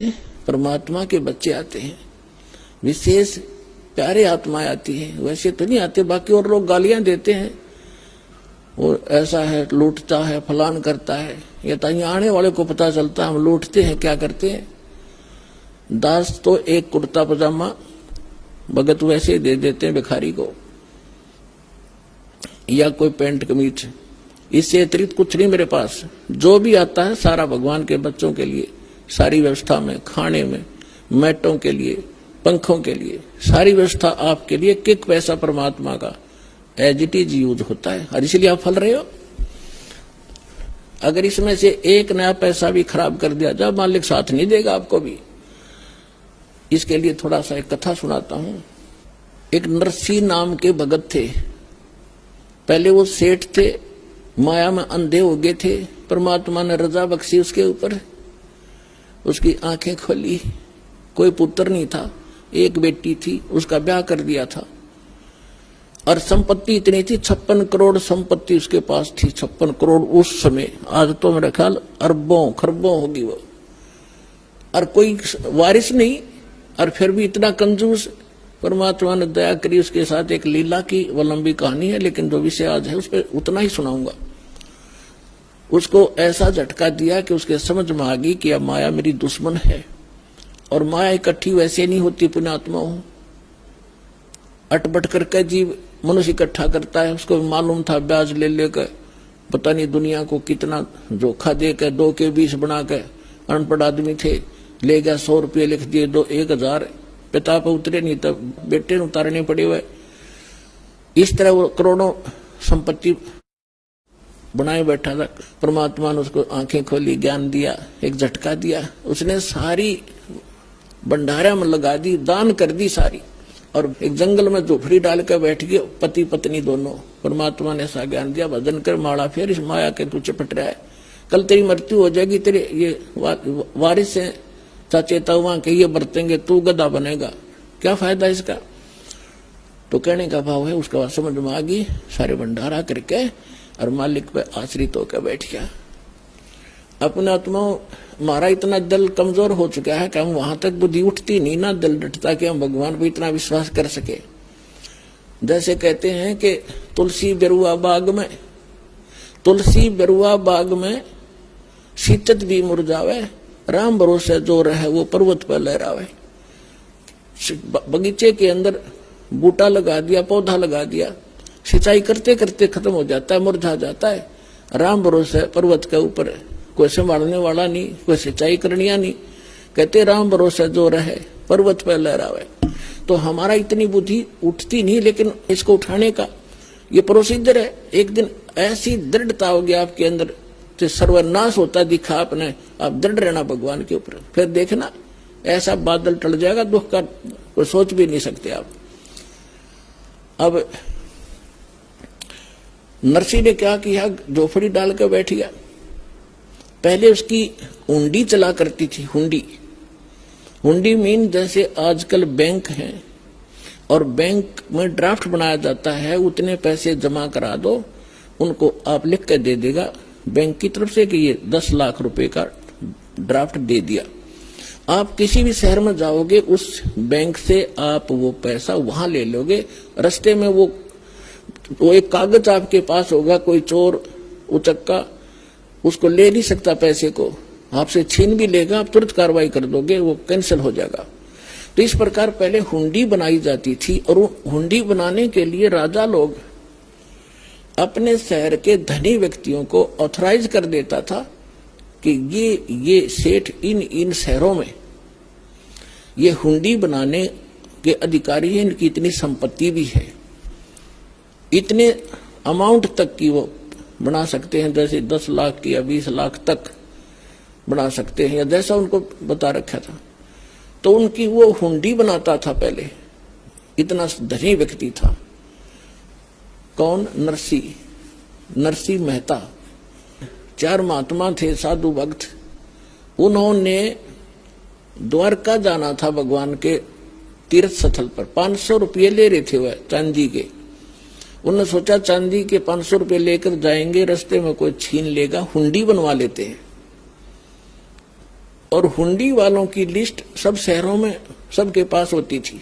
परमात्मा के बच्चे आते हैं, विशेष प्यारे आत्माएं आती हैं, वैसे तो नहीं आते। बाकी और लोग गालियां देते हैं, वो ऐसा है, लूटता है, फलान करता है। ये तो यहाँ आने वाले को पता चलता है हम लूटते हैं, क्या करते हैं। दास तो एक कुर्ता पजामा भगत वैसे ही दे देते हैं भिखारी को, या कोई पैंट कमीज, इससे अतिरिक्त कुछ नहीं मेरे पास। जो भी आता है सारा भगवान के बच्चों के लिए, सारी व्यवस्था में, खाने में, मैटों के लिए, पंखों के लिए, सारी व्यवस्था आपके लिए। किक पैसा परमात्मा का एज इट इज यूज होता है, और इसलिए आप फल रहे हो। अगर इसमें से एक नया पैसा भी खराब कर दिया जाए, मालिक साथ नहीं देगा आपको भी। इसके लिए थोड़ा सा एक कथा सुनाता हूं। एक नरसी नाम के भगत थे। पहले वो सेठ थे, माया में अंधे हो गए थे। परमात्मा ने रजा बख्शी उसके ऊपर, उसकी आंखें खोली। कोई पुत्र नहीं था, एक बेटी थी, उसका ब्याह कर दिया था। और संपत्ति इतनी थी, 56 करोड़ संपत्ति उसके पास थी। 56 करोड़ उस समय, आज तो मेरा ख्याल अरबों खरबों होगी वो। और कोई वारिस नहीं, और फिर भी इतना कंजूस। परमात्मा ने दया करी, उसके साथ एक लीला की, वो लंबी कहानी है, लेकिन जो विषय आज है उस पर उतना ही सुनाऊंगा। उसको ऐसा झटका दिया कि उसके समझ में आ गई कि अब माया मेरी दुश्मन है। और माया इकट्ठी वैसे नहीं होती, पुण्यात्मा हो, अटपट करके जीव मनुष्य इकट्ठा करता है। उसको मालूम था ब्याज ले लेकर पता नहीं दुनिया को कितना धोखा देकर 2 के 20 बना के, अनपढ़ आदमी थे, ले गया 100 रुपये लिख दिए, 1000 पिता पर उतरे नहीं, तब बेटे ने उतारने पड़े हुए। इस तरह वो करोड़ों संपत्ति बनाए बैठा था। परमात्मा ने उसको आंखें खोली, ज्ञान दिया, एक झटका दिया। उसने सारी भंडारा में लगा दी, दान कर दी सारी, और एक जंगल में झोपड़ी डाल कर बैठ गए, पति पत्नी दोनों। परमात्मा ने ऐसा ज्ञान दिया, भजन कर माड़ा फेर, इस माया के तू चपट रहा है, कल तेरी मृत्यु हो जाएगी, तेरे ये वारिस है चेता हुआ कि ये बरतेंगे, तू गधा बनेगा, क्या फायदा इसका। तो कहने का भाव है, उसका बात समझ में आ गई, सारे भंडारा करके और मालिक पे आश्रित होकर बैठ गया। अपने आत्मा हमारा इतना दिल कमजोर हो चुका है कि हम वहां तक बुद्धि उठती नहीं ना, दिल डटता कि हम भगवान पर इतना विश्वास कर सके। जैसे कहते हैं कि तुलसी बेरुआ बाग में, तुलसी बेरुआ बाग में शीतत भी मुरझावे, राम भरोसे जो रहे वो पर्वत पर लहरावे। बगीचे के अंदर बूटा लगा दिया, पौधा लगा दिया, सिंचाई करते करते खत्म हो जाता है, मुरझा जाता है। राम भरोसे पर्वत के ऊपर कोई संभालने वाला नहीं, कोई सिंचाई करनिया नहीं। कहते राम भरोसे जो रहे पर्वत पर लहरावे। तो हमारा इतनी बुद्धि उठती नहीं, लेकिन इसको उठाने का ये प्रोसीजर है। एक दिन ऐसी दृढ़ता होगी आपके अंदर, तो सर्वनाश होता दिखा आपने, आप दृढ़ रहना भगवान के ऊपर, फिर देखना ऐसा बादल टल जाएगा, दुख का कोई सोच भी नहीं सकते आप। अब नरसी ने क्या किया, झोपड़ी डाल कर बैठ गया। पहले उसकी हुंडी चला करती थी। हुंडी, हुंडी मीन जैसे आजकल बैंक है और बैंक में ड्राफ्ट बनाया जाता है, उतने पैसे जमा करा दो, उनको आप लिख के दे देगा बैंक की तरफ से कि ये 10 लाख रुपए का ड्राफ्ट दे दिया। आप किसी भी शहर में जाओगे, उस बैंक से आप वो पैसा वहां ले लोगे। रास्ते में वो एक कागज आपके पास होगा, कोई चोर उचक्का उसको ले नहीं सकता, पैसे को आपसे छीन भी लेगा, आप तुरंत कार्रवाई कर दोगे, वो कैंसिल हो जाएगा। तो इस प्रकार पहले हुंडी बनाई जाती थी, और हुंडी बनाने के लिए राजा लोग अपने शहर के धनी व्यक्तियों को ऑथराइज कर देता था कि ये सेठ इन शहरों में ये हुंडी बनाने के अधिकारी हैं, इनकी इतनी संपत्ति भी है, इतने अमाउंट तक की वो बना सकते हैं, जैसे 10 लाख की या 20 लाख तक बना सकते हैं, या जैसा उनको बता रखा था। तो उनकी वो हुंडी बनाता था पहले, इतना धनी व्यक्ति था। कौन? नरसी, नरसी मेहता। 4 महात्मा थे, साधु भक्त। उन्होंने द्वारका जाना था भगवान के तीर्थ स्थल पर। 500 रुपये ले रहे थे वह चांदी के। उन्होंने सोचा चांदी के 500 रुपये लेकर जाएंगे, रास्ते में कोई छीन लेगा, हुंडी बनवा लेते हैं। और हुंडी वालों की लिस्ट सब शहरों में सबके पास होती थी।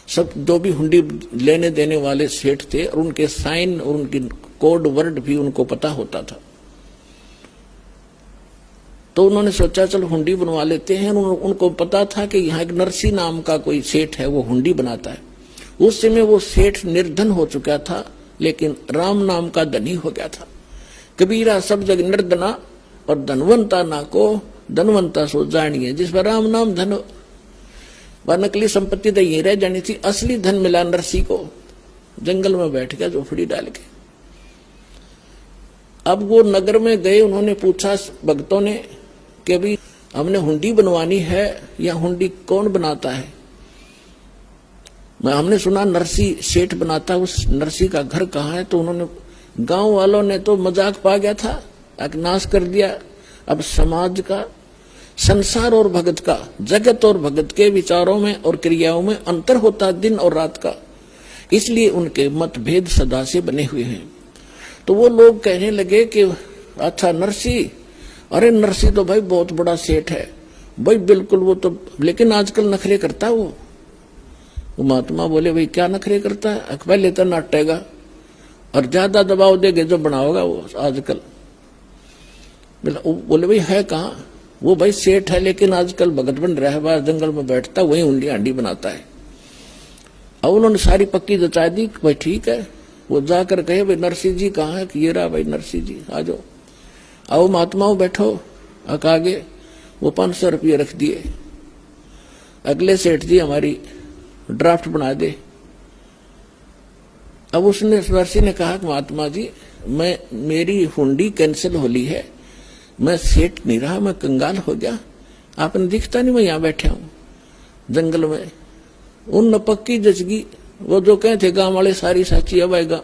सब जो भी हुंडी लेने देने वाले सेठ थे और उनके साइन और उनकी कोड वर्ड भी उनको पता होता था। तो उन्होंने सोचा चल हुंडी बनवा लेते हैं। उनको पता था कि यहाँ एक नरसी नाम का कोई सेठ है, वो हुंडी बनाता है। उस समय वो सेठ निर्धन हो चुका था, लेकिन राम नाम का धनी हो गया था। कबीरा सब जग निर्धना और धनवंता ना को धनवंता सो जानिए। जिस पर राम नाम धन, वह नकली संपत्ति तो ये रह जानी थी, असली धन मिला नरसी को, जंगल में बैठ गया झोपड़ी डाल के। अब वो नगर में गए, उन्होंने पूछा भक्तों ने कि भाई हमने हुंडी बनवानी है, या हुंडी कौन बनाता है? हमने सुना नरसी सेठ बनाता, उस नरसी का घर कहाँ है? तो उन्होंने, गांव वालों ने तो मजाक पा गया था, नाश कर दिया। अब समाज का, संसार और भगत का, जगत और भगत के विचारों में और क्रियाओं में अंतर होता दिन और रात का, इसलिए उनके मतभेद सदा से बने हुए हैं। तो वो लोग कहने लगे कि अच्छा नरसी, अरे नरसी तो भाई बहुत बड़ा सेठ है भाई, बिल्कुल वो तो, लेकिन आजकल नखरे करता है वो। महात्मा बोले भाई क्या नखरे करता है? पहले तो नाटेगा और ज्यादा दबाव देगे जो बनाओगा वो आजकल। बोले भाई है कहाँ? वो भाई सेठ है, लेकिन आजकल भगत बन रहा है, बाहर जंगल में बैठता, वही उंडी हांडी बनाता है। अब उन्होंने सारी पक्की जचा दी, भाई ठीक है। वो जाकर कहे भाई नरसी जी कहाँ है? ये रहा भाई नरसी जी, आ जाओ, आओ महात्माओं बैठो। आगे वो 500 रुपये रख दिए। अगले सेठ जी हमारी ड्राफ्ट बना दे। अब उसने नरसी ने कहा महात्मा जी मेरी हुंडी कैंसिल होली है, मैं सेठ नहीं रहा, मैं कंगाल हो गया। आपने दिखता नहीं, मैं यहाँ बैठा हूँ जंगल में। उन न पक्की जचगी, वो जो कहे थे गांव वाले सारी साची अब आएगा,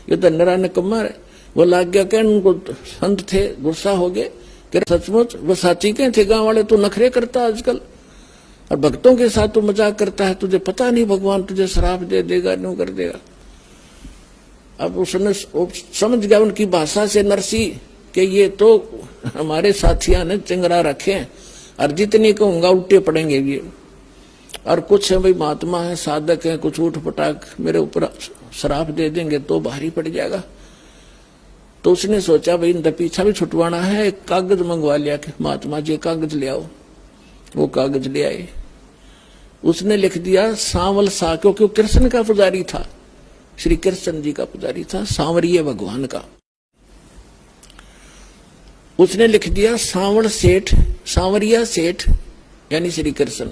ये तो नरा न कमर है। वो लाग गया कहने, उनको संत थे, गुस्सा हो गए कि सचमुच वो साची कहे थे गांव वाले, तू नखरे करता आजकल और भक्तों के साथ तू मजाक करता है, तुझे पता नहीं भगवान तुझे श्राप दे देगा, न्यू कर देगा। अब उसने समझ गया उनकी भाषा से नरसी कि ये तो हमारे साथियां ने चिंगरा रखे हैं और जितनी कहूंगा उल्टे पड़ेंगे ये। और कुछ है भाई महात्मा है, साधक है, कुछ उठ पटाक मेरे ऊपर श्राप दे देंगे तो भारी पड़ जाएगा। तो उसने सोचा भाई इनका पीछा भी छुटवाना है, एक कागज मंगवा लिया कि महात्मा जी कागज ले आओ। वो कागज ले आए, उसने लिख दिया सांवल सा, क्योंकि कृष्ण का पुजारी था, श्री कृष्ण जी का पुजारी था, सांवरिया भगवान का। उसने लिख दिया सांवल सेठ, सांवरिया सेठ यानी श्री कृष्ण,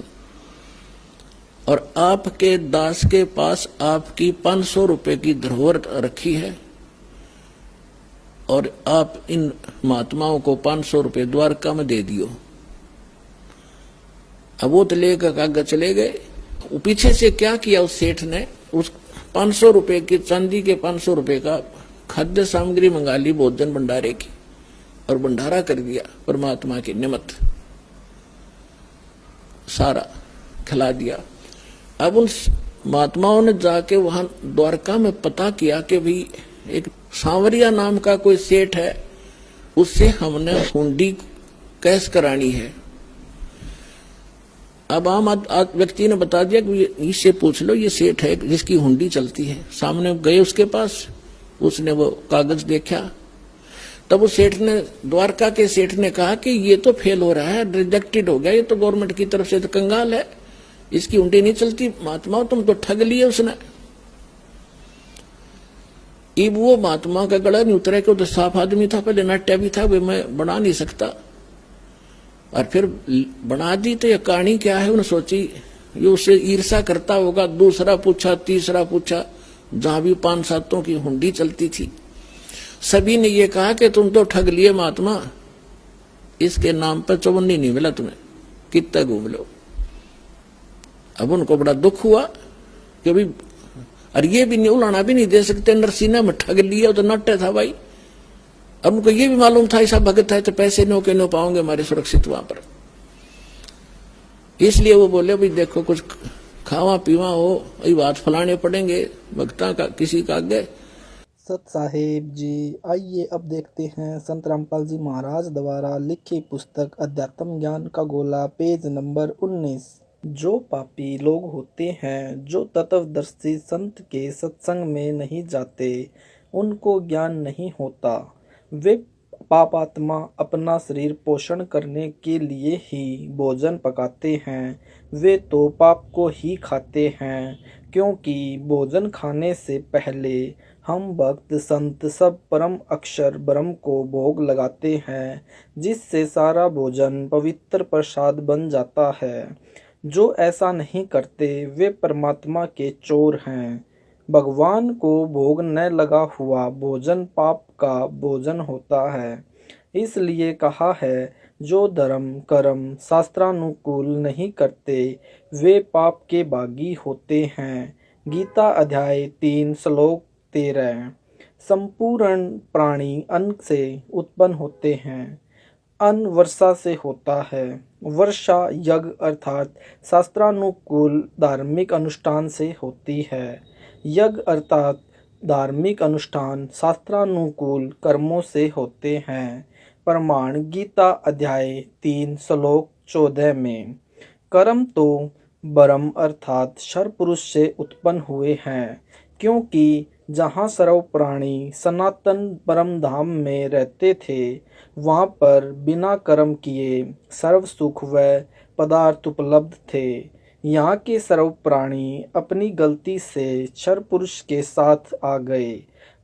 और आपके दास के पास आपकी 500 रुपए की धरोहर रखी है और आप इन महात्माओं को 500 रुपए द्वारका में दे दियो। अब वो तो लेकर कागज चले गए। पीछे से क्या किया उस सेठ ने, उस 500 रुपए की, चांदी के 500 रुपए का खाद्य सामग्री मंगा ली भोजन भंडारे की और भंडारा कर दिया परमात्मा के निमित्त, सारा खिला दिया। अब उन महात्माओं ने जाके वहां द्वारका में पता किया कि भाई एक सांवरिया नाम का कोई सेठ है, उससे हमने हुंडी कैश करानी है। अब आम व्यक्ति ने बता दिया कि इससे पूछ लो, ये सेठ है जिसकी हुंडी चलती है। सामने गए उसके पास, उसने वो कागज देखा, तब वो सेठ ने, द्वारका के सेठ ने कहा कि ये तो फेल हो रहा है, रिजेक्टेड हो गया, ये तो गवर्नमेंट की तरफ से तो कंगाल है, इसकी हुंडी नहीं चलती। महात्मा तुम तो ठग लिए उसने। अब वो महात्मा का गला नहीं उतरा, कि तो साफ आदमी था, पहले नाट्या भी था, वे मैं बना नहीं सकता, और फिर बना दी। तो ये कहानी क्या है उन्होंने सोची, ये उससे ईर्षा करता होगा। दूसरा पूछा, तीसरा पूछा, जहां भी 5-7 की हुंडी चलती थी, सभी ने ये कहा कि तुम तो ठग लिए महात्मा, इसके नाम पर चौवन्नी नहीं मिला तुम्हें, कितना घूम लो। अब उनको बड़ा दुख हुआ कि भाई, और ये भी नहीं, उलाना भी नहीं दे सकते, नरसिंह में ठग लिया तो नट्टे था भाई। अब उनको ये भी मालूम था ऐसा भगत है तो पैसे नो के नो पाओगे हमारे सुरक्षित वहां पर। इसलिए वो बोले भाई देखो कुछ खावा पीवा हो, ये बात फलाने पड़ेंगे भक्ता का किसी का आगे। सत साहेब जी। आइए अब देखते हैं संत रामपाल जी महाराज द्वारा लिखी पुस्तक अध्यात्म ज्ञान का गोला, पेज नंबर 19। जो पापी लोग होते हैं, जो तत्वदर्शी संत के सत्संग में नहीं जाते, उनको ज्ञान नहीं होता। वे पापात्मा अपना शरीर पोषण करने के लिए ही भोजन पकाते हैं। वे तो पाप को ही खाते हैं, क्योंकि भोजन खाने से पहले हम भक्त संत सब परम अक्षर ब्रह्म को भोग लगाते हैं, जिससे सारा भोजन पवित्र प्रसाद बन जाता है। जो ऐसा नहीं करते वे परमात्मा के चोर हैं। भगवान को भोग न लगा हुआ भोजन पाप का भोजन होता है। इसलिए कहा है, जो धर्म कर्म शास्त्रानुकूल नहीं करते वे पाप के भागी होते हैं। गीता अध्याय 3 श्लोक 13। संपूर्ण प्राणी अन्न से उत्पन्न होते हैं। अन्न वर्षा से होता है। वर्षा यज्ञ अर्थात शास्त्रानुकूल धार्मिक अनुष्ठान से होती है। यज्ञ अर्थात धार्मिक अनुष्ठान शास्त्रानुकूल कर्मों से होते हैं। प्रमाण गीता अध्याय 3 श्लोक 14 में। कर्म तो ब्रह्म अर्थात क्षर पुरुष से उत्पन्न हुए हैं, क्योंकि जहाँ सर्व प्राणी सनातन परम धाम में रहते थे, वहाँ पर बिना कर्म किए सर्व सुख व पदार्थ उपलब्ध थे। यहाँ के सर्व प्राणी अपनी गलती से क्षर पुरुष के साथ आ गए।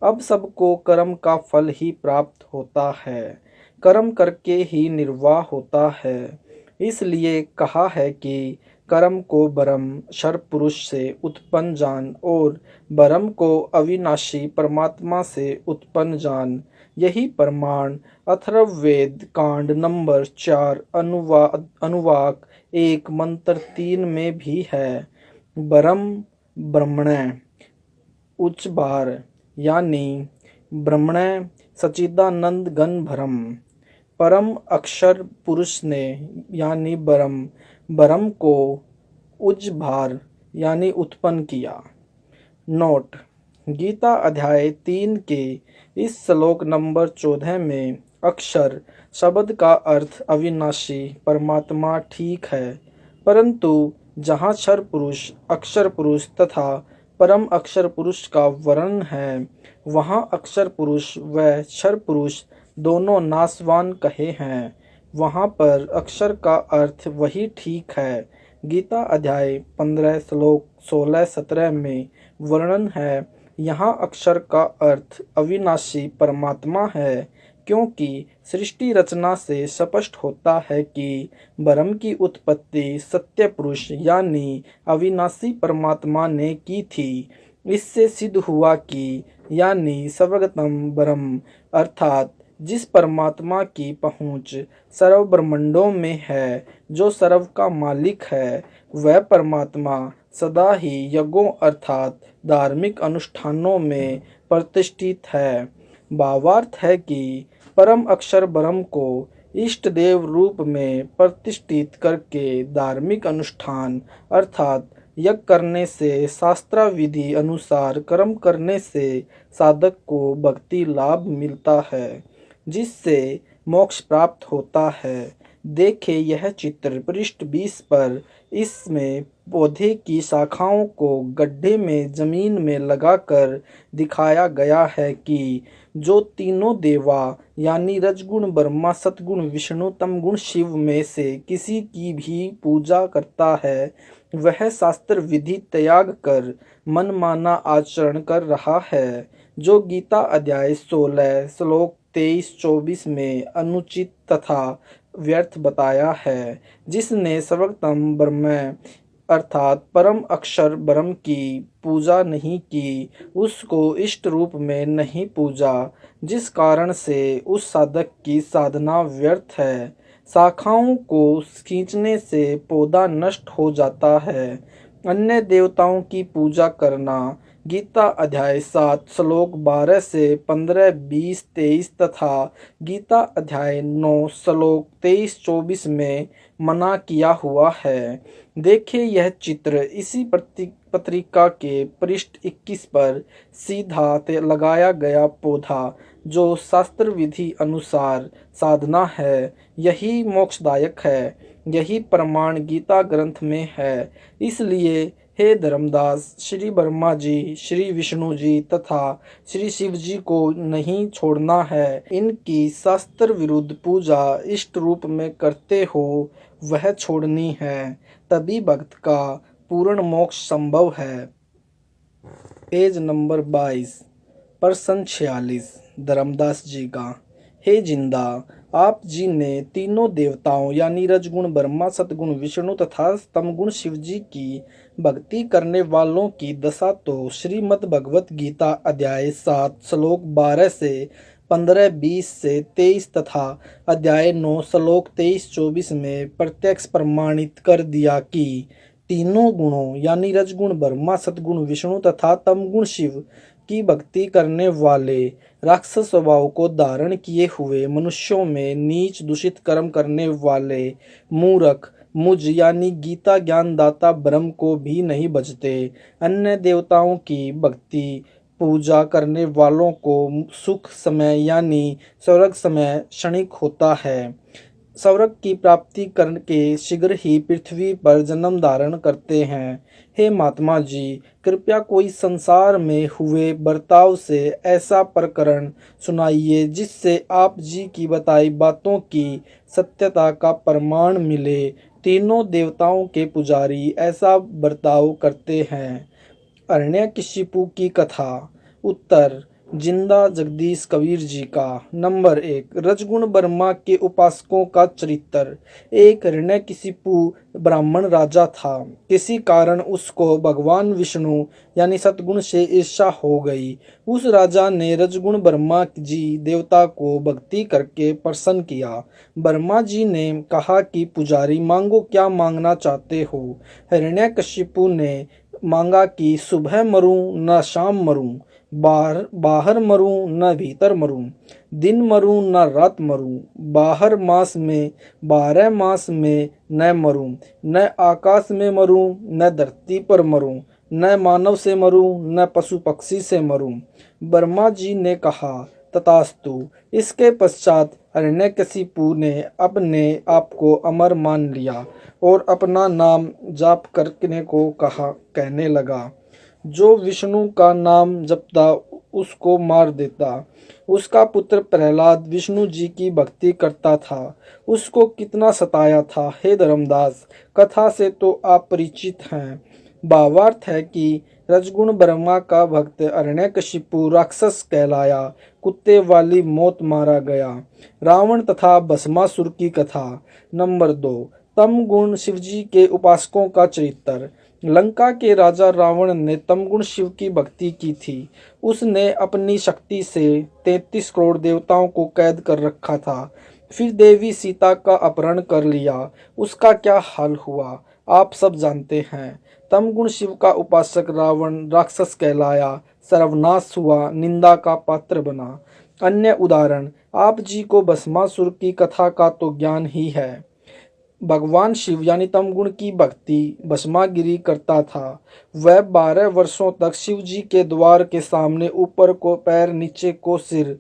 अब सबको कर्म का फल ही प्राप्त होता है। कर्म करके ही निर्वाह होता है। इसलिए कहा है कि कर्म को ब्रह्म क्षर पुरुष से उत्पन्न जान और ब्रह्म को अविनाशी परमात्मा से उत्पन्न जान। यही प्रमाण अथर्ववेद कांड नंबर 4 अनुवाक 1 मंत्र 3 में भी है। ब्रह्म ब्रह्मण्य उच्च बार यानी ब्रह्मण्य सच्चिदानंद घन ब्रह्म। परम अक्षर पुरुष ने यानी ब्रह्म को उच्च भार यानी उत्पन्न किया। नोट: गीता अध्याय 3 के इस श्लोक नंबर 14 में अक्षर शब्द का अर्थ अविनाशी परमात्मा ठीक है, परंतु जहाँ क्षर पुरुष अक्षर पुरुष तथा परम अक्षर पुरुष का वर्णन है, वहाँ अक्षर पुरुष व क्षर पुरुष दोनों नाशवान कहे हैं। वहाँ पर अक्षर का अर्थ वही ठीक है। गीता अध्याय 15 श्लोक 16-17 में वर्णन है। यहाँ अक्षर का अर्थ अविनाशी परमात्मा है, क्योंकि सृष्टि रचना से स्पष्ट होता है कि ब्रह्म की उत्पत्ति सत्य पुरुष यानी अविनाशी परमात्मा ने की थी। इससे सिद्ध हुआ कि यानी सर्वगतम ब्रह्म अर्थात जिस परमात्मा की पहुँच सर्व ब्रह्मांडों में है, जो सर्व का मालिक है, वह परमात्मा सदा ही यज्ञों अर्थात धार्मिक अनुष्ठानों में प्रतिष्ठित है। भावार्थ है कि परम अक्षर ब्रह्म को इष्ट देव रूप में प्रतिष्ठित करके धार्मिक अनुष्ठान अर्थात यज्ञ करने से, शास्त्र विधि अनुसार कर्म करने से साधक को भक्ति लाभ मिलता है, जिससे मोक्ष प्राप्त होता है। देखें यह चित्र पृष्ठ 20 पर। इसमें पौधे की शाखाओं को गड्ढे में जमीन में लगाकर दिखाया गया है कि जो तीनों देवा यानी रजगुण ब्रह्मा, सतगुण विष्णु, तमगुण शिव में से किसी की भी पूजा करता है, वह शास्त्र विधि त्याग कर मनमाना आचरण कर रहा है, जो गीता अध्याय 16 श्लोक 23-24 में अनुचित तथा व्यर्थ बताया है। जिसने सर्वोत्तम ब्रह्म अर्थात परम अक्षर ब्रह्म की पूजा नहीं की, उसको इष्ट रूप में नहीं पूजा, जिस कारण से उस साधक की साधना व्यर्थ है। शाखाओं को खींचने से पौधा नष्ट हो जाता है। अन्य देवताओं की पूजा करना गीता अध्याय 7 श्लोक 12 से 15, 20, 23 तथा गीता अध्याय 9 श्लोक 23-24 में मना किया हुआ है। देखिए यह चित्र इसी पत्रिका के पृष्ठ 21 पर सीधा लगाया गया पौधा जो शास्त्र विधि अनुसार साधना है, यही मोक्षदायक है। यही प्रमाण गीता ग्रंथ में है। इसलिए हे धर्मदास, श्री ब्रह्मा जी, श्री विष्णु जी तथा श्री शिव जी को नहीं छोड़ना है। इनकी शास्त्र विरुद्ध पूजा इष्ट रूप में करते हो वह छोड़नी है, तभी भक्त का पूर्ण मोक्ष संभव है। पेज नंबर 22, प्रश्न 46 धर्मदास जी का। हे जिंदा, आप जी ने तीनों देवताओं यानी रजगुण ब्रह्मा, सतगुण विष्णु तथा तमगुण शिव जी की भक्ति करने वालों की दशा तो श्रीमद् भगवत गीता अध्याय 7 श्लोक 12 से 15, 20 से 23 तथा अध्याय 9 श्लोक 23-24 में प्रत्यक्ष प्रमाणित कर दिया कि तीनों गुणों यानी रजगुण ब्रह्मा, सतगुण विष्णु तथा तमगुण शिव की भक्ति करने वाले राक्षस स्वभाव को धारण किए हुए मनुष्यों में नीच दूषित कर्म करने वाले मूर्ख मुझ यानी गीता ज्ञानदाता ब्रह्म को भी नहीं बचते। अन्य देवताओं की भक्ति पूजा करने वालों को सुख समय यानी स्वर्ग समय क्षणिक होता है। स्वर्ग की प्राप्ति करके शीघ्र ही पृथ्वी पर जन्म धारण करते हैं। हे महात्मा जी, कृपया कोई संसार में हुए बर्ताव से ऐसा प्रकरण सुनाइए जिससे आप जी की बताई बातों की सत्यता का प्रमाण मिले। तीनों देवताओं के पुजारी ऐसा बर्ताव करते हैं। हिरण्यकशिपु की कथा। उत्तर जिंदा जगदीश कबीर जी का। नंबर 1, रजगुण ब्रह्मा के उपासकों का चरित्र। एक हिरण्यकशिपु ब्राह्मण राजा था। किसी कारण उसको भगवान विष्णु यानी सतगुण से ईर्ष्या हो गई। उस राजा ने रजगुण ब्रह्मा जी देवता को भक्ति करके प्रसन्न किया। ब्रह्मा जी ने कहा कि पुजारी मांगो, क्या मांगना चाहते हो। हिरण्यकशिपु ने मांगा कि सुबह मरूं न शाम मरूं, बाहर मरूं न भीतर मरूं, दिन मरूं न रात मरूं, बाहर मास में 12 मास में न मरूं, न आकाश में मरूं न धरती पर मरूं, न मानव से मरूं न पशु पक्षी से मरूं। ब्रह्मा जी ने कहा तथास्तु। इसके पश्चात हिरण्यकशिपु ने अपने आप को अमर मान लिया और अपना नाम जाप करने को कहने लगा। जो विष्णु का नाम जपता उसको मार देता। उसका पुत्र प्रहलाद विष्णु जी की भक्ति करता था। उसको कितना सताया था। हे धर्मदास, कथा से तो आप परिचित हैं। भावार्थ है कि रजगुण ब्रह्मा का भक्त हिरण्यकशिपु राक्षस कहलाया, कुत्ते वाली मौत मारा गया। रावण तथा भस्मासुर की कथा। नंबर 2, तमगुण शिवजी के उपासकों का चरित्र। लंका के राजा रावण ने तमगुण शिव की भक्ति की थी। उसने अपनी शक्ति से 33 करोड़ देवताओं को कैद कर रखा था। फिर देवी सीता का अपहरण कर लिया। उसका क्या हाल हुआ आप सब जानते हैं। तमगुण शिव का उपासक रावण राक्षस कहलाया, सर्वनाश हुआ, निंदा का पात्र बना। अन्य उदाहरण, आप जी को भस्मासुर की कथा का तो ज्ञान ही है। भगवान शिव यानी तमगुण की भक्ति भस्मागिरी करता था। वह 12 वर्षों तक शिव जी के द्वार के सामने ऊपर को पैर नीचे को सिर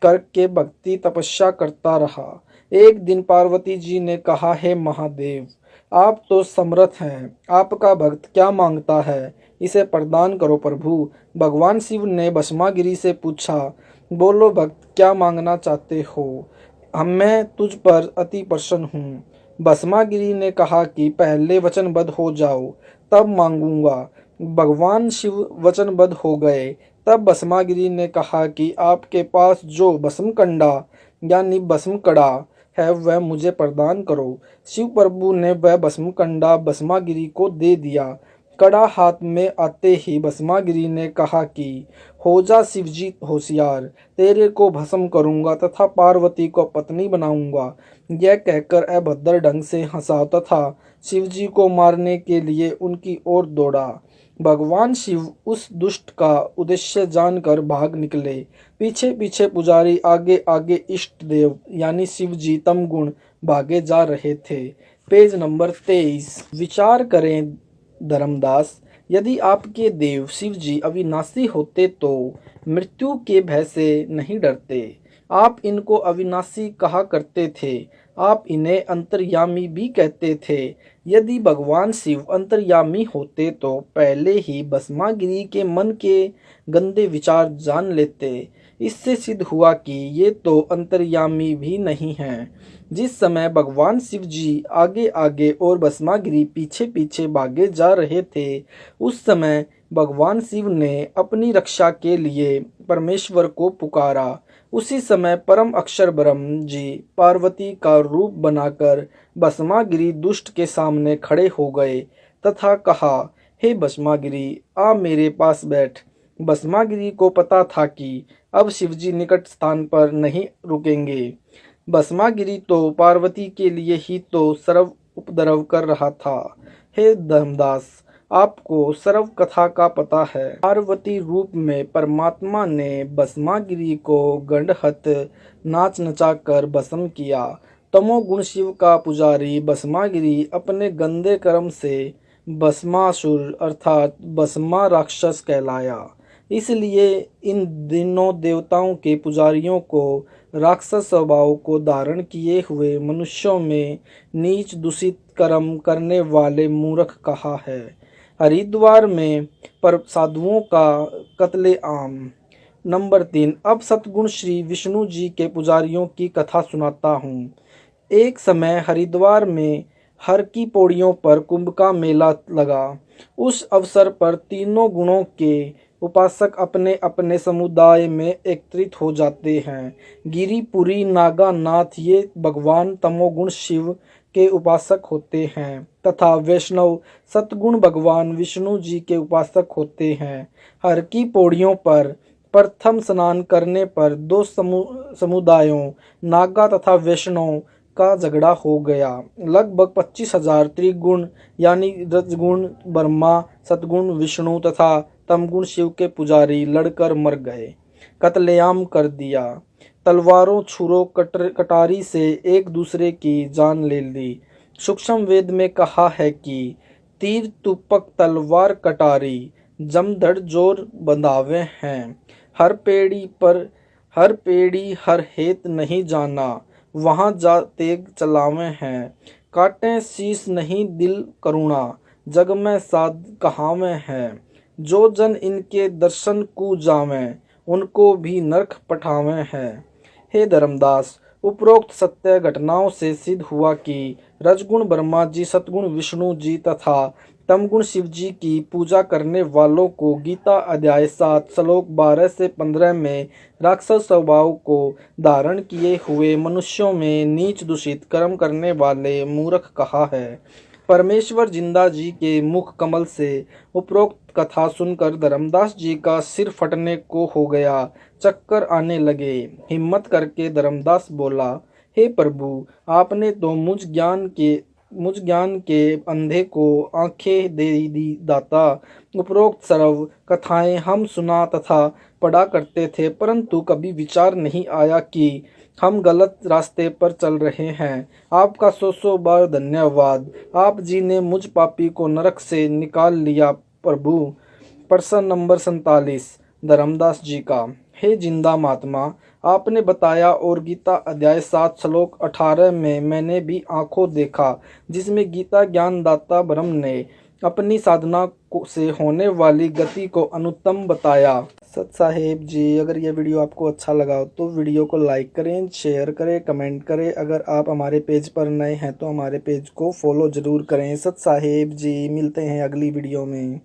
करके भक्ति तपस्या करता रहा। एक दिन पार्वती जी ने कहा, हे महादेव, आप तो समर्थ हैं, आपका भक्त क्या मांगता है, इसे प्रदान करो प्रभु। भगवान शिव ने भस्मागिरी से पूछा, बोलो भक्त, क्या मांगना चाहते हो। मैं तुझ पर अति प्रसन्न हूँ। भस्मागिरी ने कहा कि पहले वचनबद्ध हो जाओ, तब मांगूंगा। भगवान शिव वचनबद्ध हो गए। तब भस्मागिरी ने कहा कि आपके पास जो भस्मकंडा यानी भस्मकड़ा है वह मुझे प्रदान करो। शिव प्रभु ने वह भस्मकंडा भस्मागिरी को दे दिया। कड़ा हाथ में आते ही भस्मागिरी ने कहा कि हो जा शिवजी होशियार, तेरे को भस्म करूंगा तथा पार्वती को पत्नी बनाऊंगा। यह कहकर अभद्र ढंग से हंसा तथा शिवजी को मारने के लिए उनकी ओर दौड़ा। भगवान शिव उस दुष्ट का उद्देश्य जानकर भाग निकले। पीछे पीछे पुजारी, आगे आगे इष्ट देव यानी शिवजी तमगुण भागे जा रहे थे। Page number 23। विचार करें धर्मदास, यदि आपके देव शिव जी अविनाशी होते तो मृत्यु के भय से नहीं डरते। आप इनको अविनाशी कहा करते थे, आप इन्हें अंतर्यामी भी कहते थे। यदि भगवान शिव अंतर्यामी होते तो पहले ही भस्मागिरी के मन के गंदे विचार जान लेते। इससे सिद्ध हुआ कि ये तो अंतर्यामी भी नहीं हैं। जिस समय भगवान शिव जी आगे आगे और भस्मागिरी पीछे पीछे भागे जा रहे थे, उस समय भगवान शिव ने अपनी रक्षा के लिए परमेश्वर को पुकारा। उसी समय परम अक्षर ब्रह्म जी पार्वती का रूप बनाकर भस्मागिरी दुष्ट के सामने खड़े हो गए तथा कहा, हे भस्मागिरी, आ मेरे पास बैठ। भस्मागिरी को पता था कि अब शिवजी निकट स्थान पर नहीं रुकेंगे। भस्मागिरी तो पार्वती के लिए ही तो सर्व उपद्रव कर रहा था। हे धर्मदास, आपको सर्व कथा का पता है। पार्वती रूप में परमात्मा ने भस्मागिरी को गंडहत नाच नचाकर भस्म किया। तमोगुण शिव का पुजारी भस्मागिरी अपने गंदे कर्म से भस्मासुर अर्थात भस्मा राक्षस कहलाया। इसलिए इन दिनों देवताओं के पुजारियों को राक्षस स्वभाव को धारण किए हुए मनुष्यों में नीच दूषित कर्म करने वाले मूर्ख कहा है। हरिद्वार में पर साधुओं का कत्लेआम। नंबर 3। अब सतगुण श्री विष्णु जी के पुजारियों की कथा सुनाता हूँ। एक समय हरिद्वार में हर की पौड़ियों पर कुंभ का मेला लगा। उस अवसर पर तीनों गुणों के उपासक अपने अपने समुदाय में एकत्रित हो जाते हैं। गिरिपुरी नागानाथ ये भगवान तमोगुण शिव के उपासक होते हैं तथा वैष्णव सतगुण भगवान विष्णु जी के उपासक होते हैं। हर की पौड़ियों पर प्रथम स्नान करने पर दो समुदायों नागा तथा वैष्णव का झगड़ा हो गया। लगभग 25,000 त्रिगुण यानी रजगुण ब्रह्मा, सतगुण विष्णु तथा तमगुण शिव के पुजारी लड़कर मर गए, कत्लेआम कर दिया। तलवारों छुरों कटारी से एक दूसरे की जान ले ली। सूक्ष्म वेद में कहा है कि तीर तुपक तलवार कटारी जमधड़ जोर बंधावे हैं। हर पेड़ी हर हेत नहीं जाना, वहाँ जा तेग चलावे हैं। काटें शीश नहीं दिल करुणा, जग में साध कहावे हैं। जो जन इनके दर्शन को जावें, उनको भी नरक पठावे हैं। हे धर्मदास, उपरोक्त सत्य घटनाओं से सिद्ध हुआ कि रजगुण ब्रह्मा जी, सतगुण विष्णु जी तथा तमगुण शिव जी की पूजा करने वालों को गीता अध्याय 7 श्लोक 12 से 15 में राक्षस स्वभाव को धारण किए हुए मनुष्यों में नीच दूषित कर्म करने वाले मूर्ख कहा है। परमेश्वर जिंदा जी के मुख कमल से उपरोक्त कथा सुनकर धर्मदास जी का सिर फटने को हो गया, चक्कर आने लगे। हिम्मत करके धर्मदास बोला, हे प्रभु, आपने तो मुझ ज्ञान के अंधे को आंखें दे दी दाता। उपरोक्त सर्व कथाएं हम सुना तथा पढ़ा करते थे, परंतु कभी विचार नहीं आया कि हम गलत रास्ते पर चल रहे हैं। आपका 100 बार धन्यवाद। आप जी ने मुझ पापी को नरक से निकाल लिया प्रभु। प्रश्न नंबर 47 धर्मदास जी का। हे जिंदा महात्मा, आपने बताया और गीता अध्याय 7 श्लोक 18 में मैंने भी आंखों देखा, जिसमें गीता ज्ञानदाता ब्रह्म ने अपनी साधना से होने वाली गति को अनुत्तम बताया। सत साहेब जी, अगर यह वीडियो आपको अच्छा लगा हो तो वीडियो को लाइक करें, शेयर करें, कमेंट करें। अगर आप हमारे पेज पर नए हैं तो हमारे पेज को फॉलो जरूर करें। सत साहेब जी, मिलते हैं अगली वीडियो में।